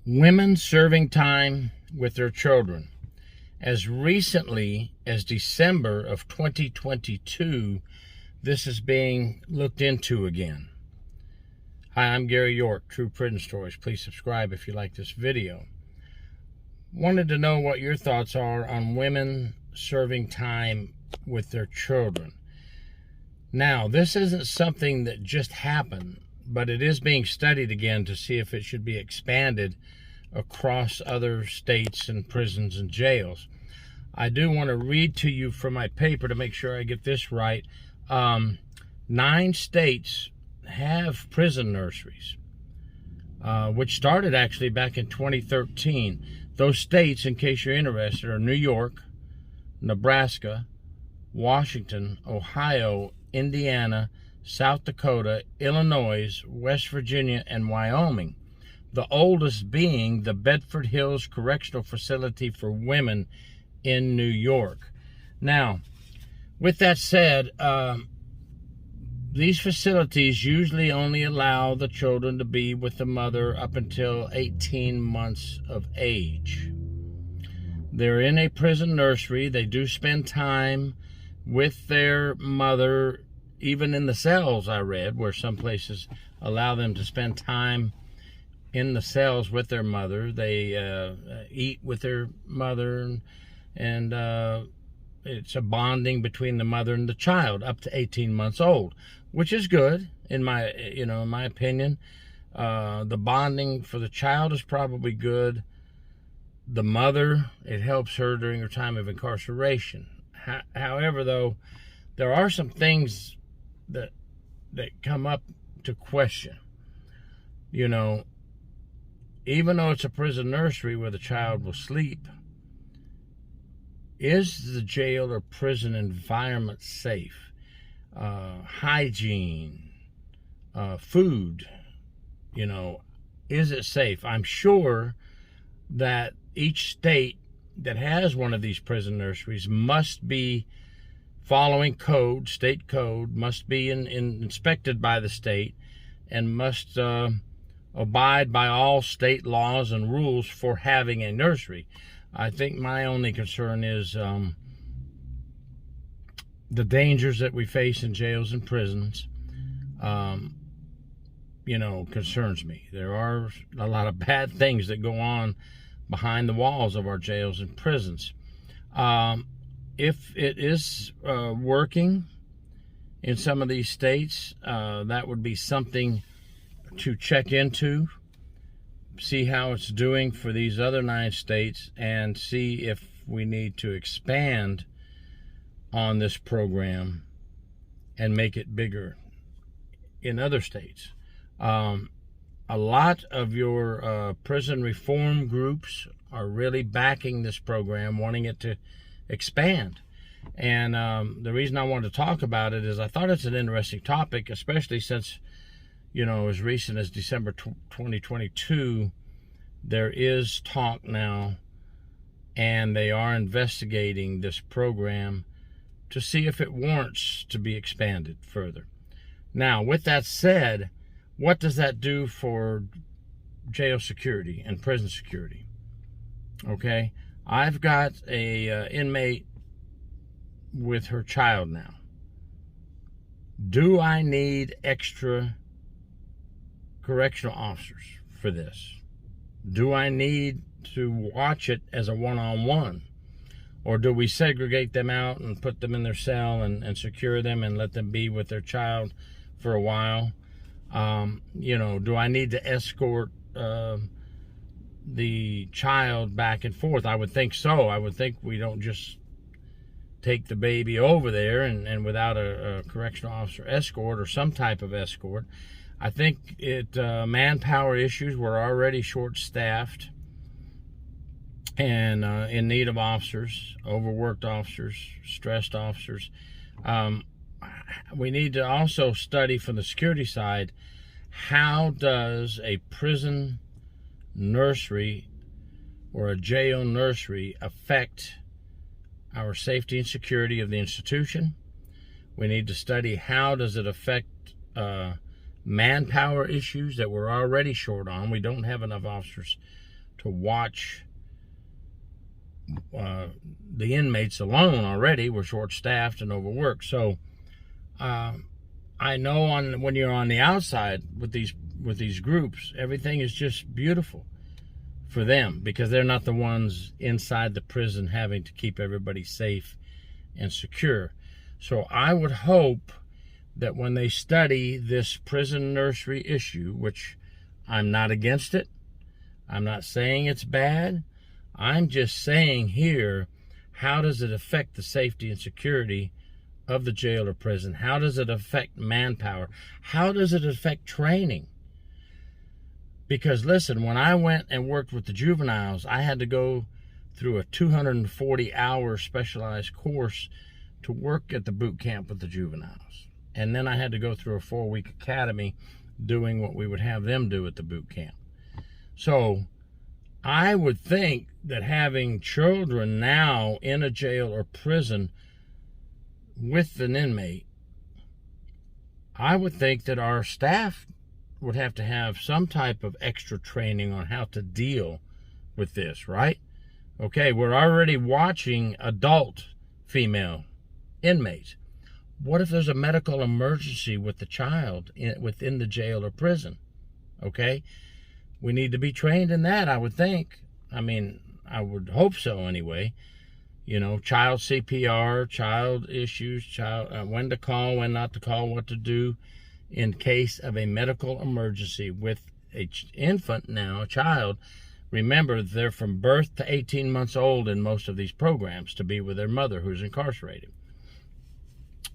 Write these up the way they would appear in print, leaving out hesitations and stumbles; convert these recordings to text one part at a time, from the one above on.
Women serving time with their children. As recently as December of 2022, this is being looked into again. Hi, I'm Gary York, True Prison Stories. Please subscribe if you like this video. Wanted to know what your thoughts are on women serving time with their children. Now, this isn't something that just happened, but it is being studied again to see if it should be expanded across other states and prisons and jails. I do want to read to you from my paper to make sure I get this right. 9 states have prison nurseries, which started actually back in 2013. Those states, in case you're interested, are New York, Nebraska, Washington, Ohio, Indiana, South Dakota, Illinois, West Virginia, and Wyoming. The oldest being the Bedford Hills Correctional Facility for Women in New York. Now, with that said, these facilities usually only allow the children to be with the mother up until 18 months of age. They're in a prison nursery. They do spend time with their mother, even in the cells, I read, where some places allow them to spend time in the cells with their mother. They eat with their mother, and it's a bonding between the mother and the child up to 18 months old, which is good in my opinion. The bonding for the child is probably good. The mother, it helps her during her time of incarceration. However, though, there are some things that come up to question. Even though it's a prison nursery where the child will sleep, is the jail or prison environment safe? Hygiene, food, is it safe? I'm sure that each state that has one of these prison nurseries must be following code, state code, must be inspected by the state, and must abide by all state laws and rules for having a nursery. I think my only concern is the dangers that we face in jails and prisons, concerns me. There are a lot of bad things that go on behind the walls of our jails and prisons. If it is working in some of these states, that would be something to check into, see how it's doing for these other 9 states, and see if we need to expand on this program and make it bigger in other states. A lot of your prison reform groups are really backing this program, wanting it to expand. And the reason I wanted to talk about it is I thought it's an interesting topic, especially since, as recent as December 2022, there is talk now, and they are investigating this program to see if it warrants to be expanded further. Now, with that said, what does that do for jail security and prison security? Okay, I've got a inmate with her child now. Do I need extra correctional officers for this? Do I need to watch it as a one-on-one? Or do we segregate them out and put them in their cell and secure them and let them be with their child for a while? Do I need to escort the child back and forth? I would think so. I would think we don't just take the baby over there and without a correctional officer escort or some type of escort. I think manpower issues, we're already short-staffed and in need of officers, overworked officers, stressed officers. We need to also study from the security side, how does a prison nursery or a jail nursery affect our safety and security of the institution? We need to study how does it affect manpower issues that we're already short on. We don't have enough officers to watch the inmates alone already. We're short-staffed and overworked. So I know when you're on the outside with these groups, everything is just beautiful for them because they're not the ones inside the prison having to keep everybody safe and secure. So I would hope that when they study this prison nursery issue, which I'm not against it, I'm not saying it's bad, I'm just saying here, how does it affect the safety and security of the jail or prison? How does it affect manpower? How does it affect training? Because listen, when I went and worked with the juveniles, I had to go through a 240-hour specialized course to work at the boot camp with the juveniles. And then I had to go through a 4-week academy doing what we would have them do at the boot camp. So I would think that having children now in a jail or prison with an inmate, I would think that our staff would have to have some type of extra training on how to deal with this, right? Okay, we're already watching adult female inmates. What if there's a medical emergency with the child within the jail or prison? Okay, we need to be trained in that, I would think. I mean, I would hope so anyway. You know, child CPR, child issues, when to call, when not to call, what to do in case of a medical emergency with an infant now, a child. Remember, they're from birth to 18 months old in most of these programs to be with their mother who's incarcerated.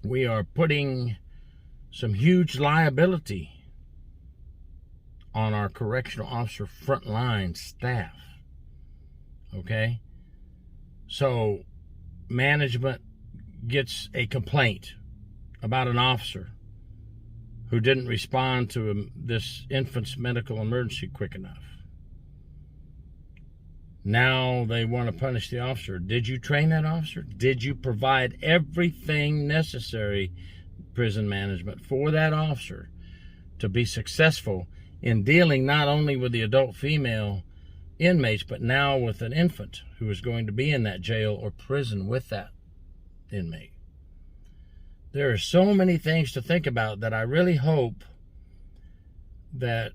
We are putting some huge liability on our correctional officer frontline staff. Okay? So management gets a complaint about an officer who didn't respond to this infant's medical emergency quick enough. Now they want to punish the officer. Did you train that officer? Did you provide everything necessary, prison management, for that officer to be successful in dealing not only with the adult female inmates, but now with an infant who is going to be in that jail or prison with that inmate? There are so many things to think about that I really hope that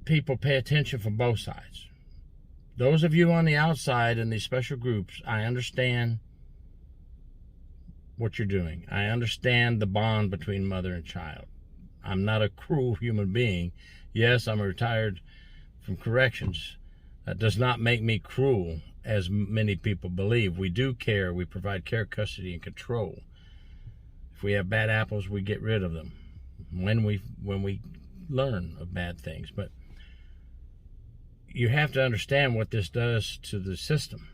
people pay attention from both sides. Those of you on the outside in these special groups, I understand what you're doing. I understand the bond between mother and child. I'm not a cruel human being. Yes, I'm retired from corrections. That does not make me cruel, as many people believe. We do care. We provide care, custody, and control. If we have bad apples, we get rid of them when we learn of bad things. But you have to understand what this does to the system.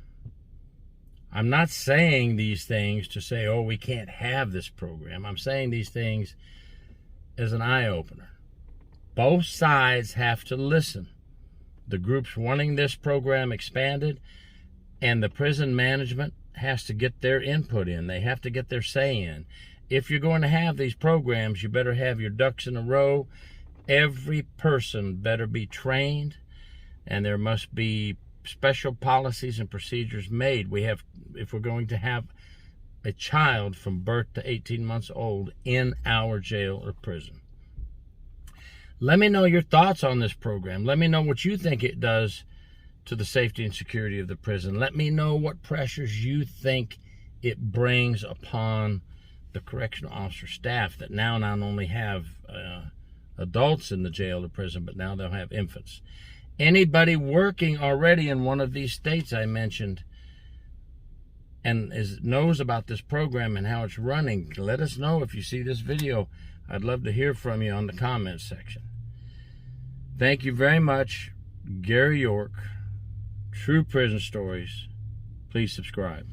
I'm not saying these things to say, oh, we can't have this program. I'm saying these things as an eye-opener. Both sides have to listen. The groups wanting this program expanded, and the prison management has to get their input in. They have to get their say in. If you're going to have these programs, you better have your ducks in a row. Every person better be trained, and there must be special policies and procedures made. If we're going to have a child from birth to 18 months old in our jail or prison. Let me know your thoughts on this program. Let me know what you think it does to the safety and security of the prison. Let me know what pressures you think it brings upon the correctional officer staff that now not only have adults in the jail or prison, but now they'll have infants. Anybody working already in one of these states I mentioned and knows about this program and how it's running, let us know if you see this video. I'd love to hear from you on the comments section. Thank you very much. Gary York, True Prison Stories. Please subscribe.